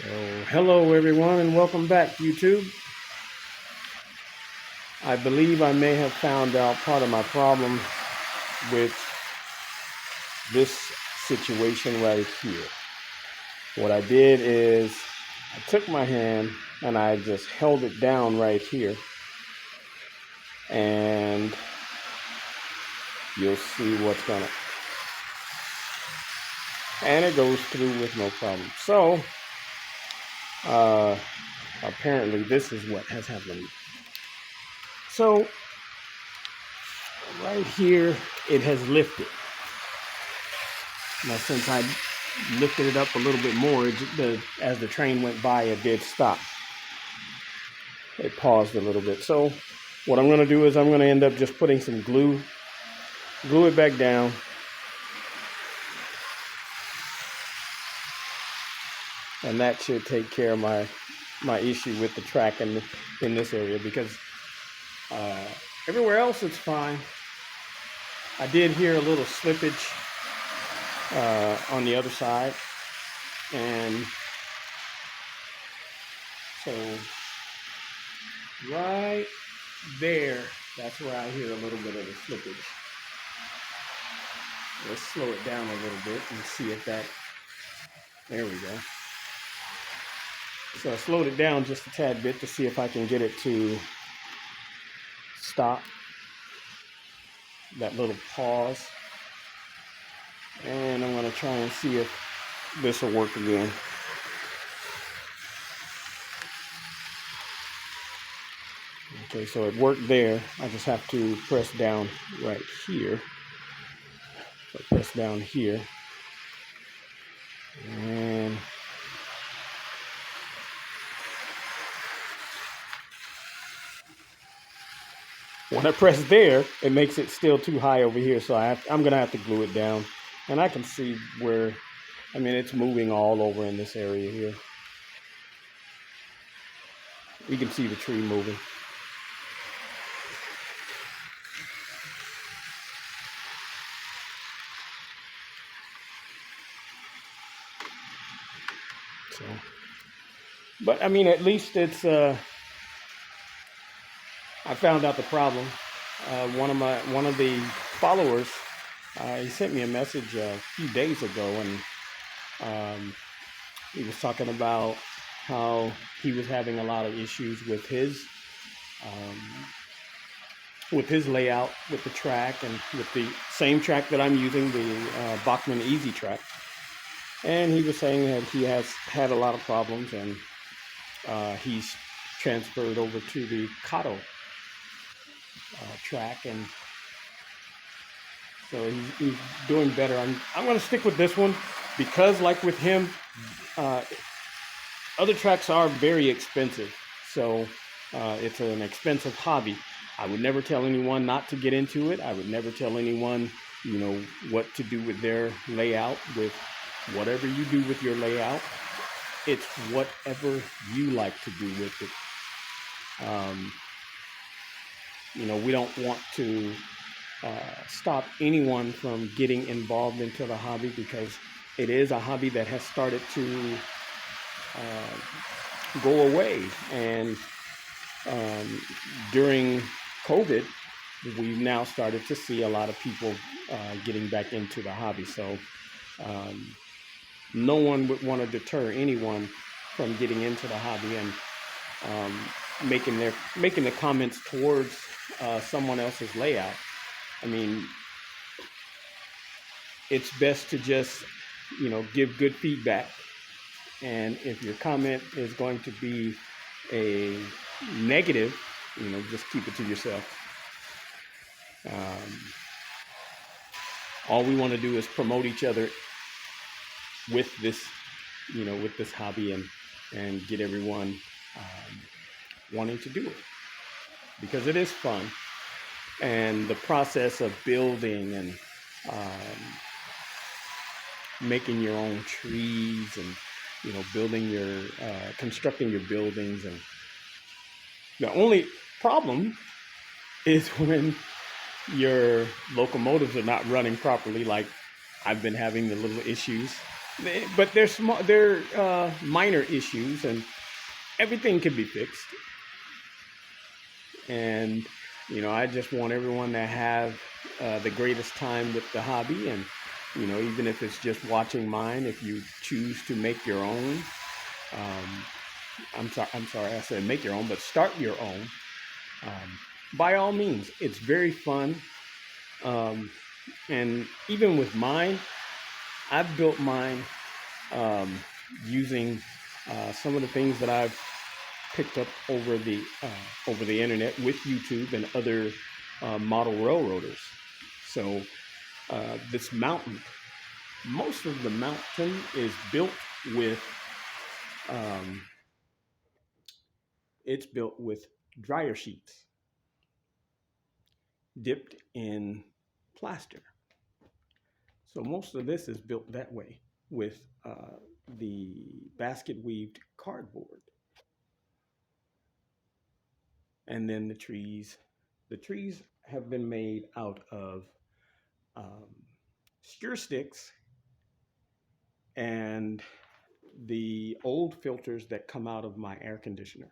So, hello everyone and welcome back, YouTube. I believe I may have found out part of my problem with this situation right here. What I did is I took my hand and I just held it down right here, and you'll see what's gonna, and it goes through with no problem. So apparently this is what has happened. So right here it has lifted. Now since I lifted it up a little bit more, as the train went by, it did stop. It paused a little bit. So what I'm going to do is I'm going to end up just putting some glue it back down. And that should take care of my issue with the track in this area, because everywhere else it's fine. I did hear a little slippage on the other side, and so right there, that's where I hear a little bit of the slippage. Let's slow it down a little bit and see if that, there we go. So I slowed it down just a tad bit to see if I can get it to stop, that little pause. And I'm going to try and see if this will work again. Okay, so it worked there. I just have to press down right here. So press down here. And when I press there, it makes it still too high over here. So I'm going to have to glue it down. And I can see where, I mean, it's moving all over in this area here. You can see the tree moving. So, but I mean, at least it's, I found out the problem. One of the followers, he sent me a message a few days ago, and he was talking about how he was having a lot of issues with his layout, with the track, and with the same track that I'm using, the Bachman Easy track. And he was saying that he has had a lot of problems, and he's transferred over to the Kato track, and so he's doing better. I'm going to stick with this one because, like with him, other tracks are very expensive. So it's an expensive hobby. I would never tell anyone not to get into it. I would never tell anyone, what to do with their layout. With whatever you do with your layout, it's whatever you like to do with it. We don't want to stop anyone from getting involved into the hobby, because it is a hobby that has started to go away. And during COVID, we've now started to see a lot of people getting back into the hobby. So no one would want to deter anyone from getting into the hobby and making the comments towards someone else's layout. I mean, it's best to just give good feedback, and if your comment is going to be a negative, just keep it to yourself. All we want to do is promote each other with this hobby, and get everyone wanting to do it, because it is fun. And the process of building and making your own trees, and building your constructing your buildings, and the only problem is when your locomotives are not running properly, like I've been having the little issues. But they're small. They're minor issues, and everything can be fixed. And I just want everyone to have the greatest time with the hobby. And even if it's just watching mine, if you choose to make your own, um, I'm sorry, I said make your own, but start your own. By all means, it's very fun. Um, and even with mine, I've built mine um, using some of the things that I've picked up over the internet with YouTube and other model railroaders. So this mountain, most of the mountain is built with um, it's built with dryer sheets dipped in plaster. So most of this is built that way with the basket weaved cardboard. And then the trees. The trees have been made out of um, skewer sticks and the old filters that come out of my air conditioner.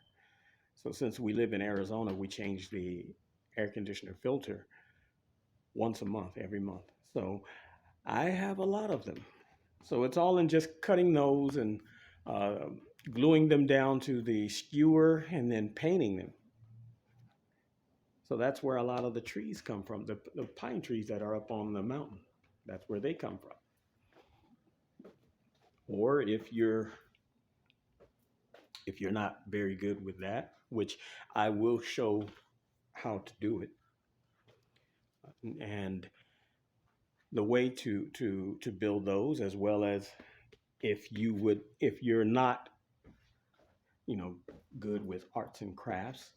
So since we live in Arizona, we change the air conditioner filter once a month, every month. So I have a lot of them. So it's all in just cutting those and uh, gluing them down to the skewer and then painting them. So that's where a lot of the trees come from, the pine trees that are up on the mountain. That's where they come from. Or if you're not very good with that, which I will show how to do it, and the way to build those, as well as if you're not you know good with arts and crafts,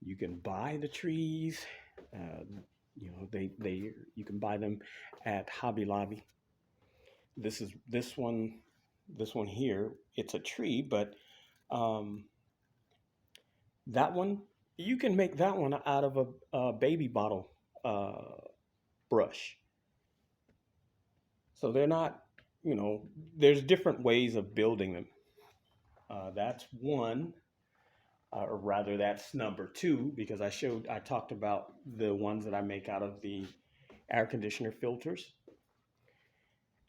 you can buy the trees. Uh, they you can buy them at Hobby Lobby. This one here. It's a tree, but um, that one you can make that one out of a baby bottle uh, brush. So they're not, there's different ways of building them. That's one, or rather, that's number two, because I talked about the ones that I make out of the air conditioner filters.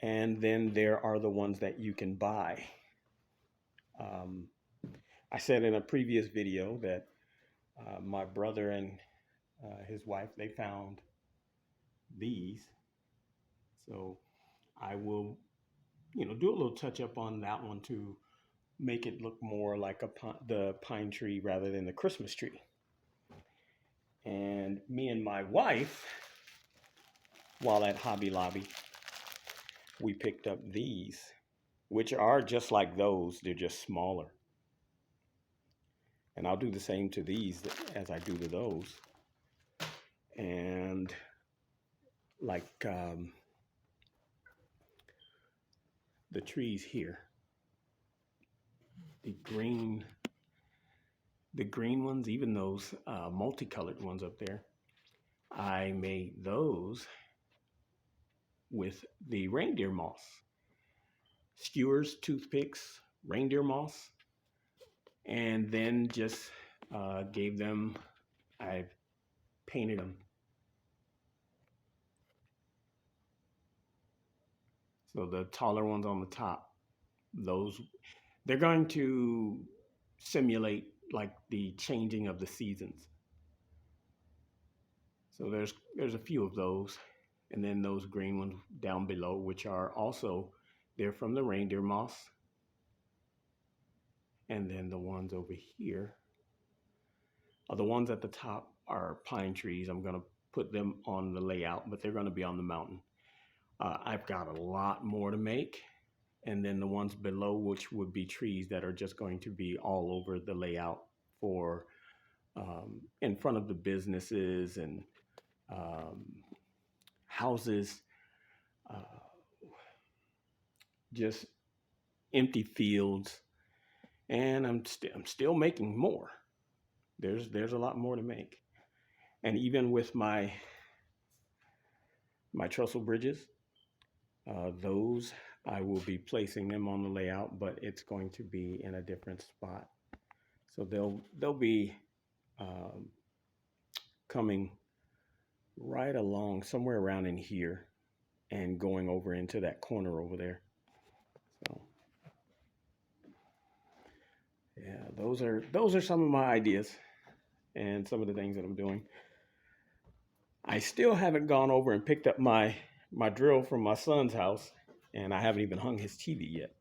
And then there are the ones that you can buy. Um, I said in a previous video that my brother and his wife, they found these. So I will, do a little touch up on that one to make it look more like the pine tree rather than the Christmas tree. And me and my wife, while at Hobby Lobby, we picked up these, which are just like those. They're just smaller. And I'll do the same to these as I do to those. And like the trees here, the green, the green ones, even those multicolored ones up there, I made those with the reindeer moss. Skewers, toothpicks, reindeer moss, and then just gave them, I painted them. So the taller ones on the top, those, they're going to simulate like the changing of the seasons. So there's a few of those, and then those green ones down below, which are also, they're from the reindeer moss. And then the ones over here, the ones at the top are pine trees. I'm going to put them on the layout, but they're going to be on the mountain. I've got a lot more to make. And then the ones below, which would be trees that are just going to be all over the layout for in front of the businesses and um, houses, uh, just empty fields. And I'm still making more. There's a lot more to make. And even with my trestle bridges, those I will be placing them on the layout, but it's going to be in a different spot. So they'll be coming right along somewhere around in here and going over into that corner over there. So yeah, those are some of my ideas and some of the things that I'm doing. I still haven't gone over and picked up my drill from my son's house, and I haven't even hung his TV yet.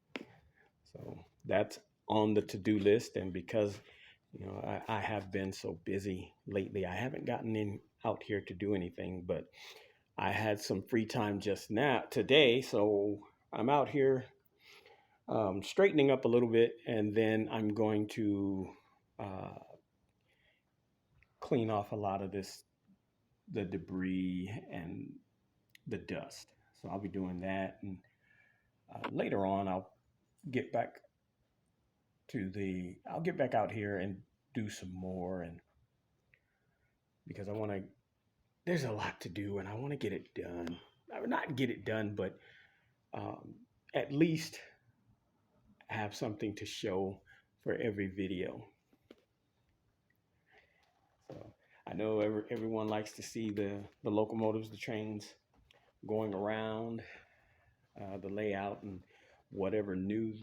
So that's on the to-do list. And because I have been so busy lately, I haven't gotten in out here to do anything, but I had some free time just now today, so I'm out here straightening up a little bit, and then I'm going to uh, clean off a lot of the debris and the dust. So I'll be doing that, and later on I'll get back I'll get back out here and do some more, and because there's a lot to do, and I want to get it done. Not get it done, but um, at least have something to show for every video. So I know everyone likes to see the locomotives, the trains going around, the layout, and whatever new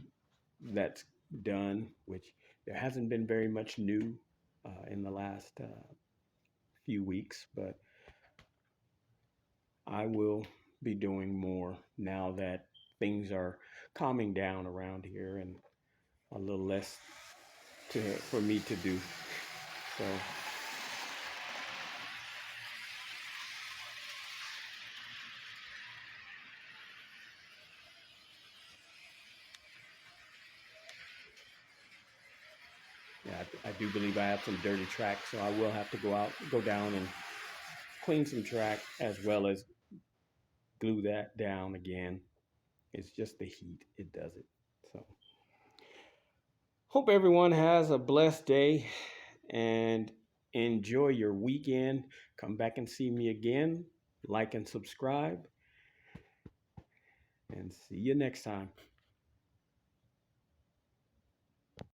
that's done, which there hasn't been very much new in the last few weeks, but I will be doing more now that things are calming down around here and a little less for me to do. So yeah, I do believe I have some dirty track, so I will have to go down and clean some track as well as glue that down again. It's just the heat, it does it. So hope everyone has a blessed day and enjoy your weekend. Come back and see me again. Like and subscribe, and see you next time.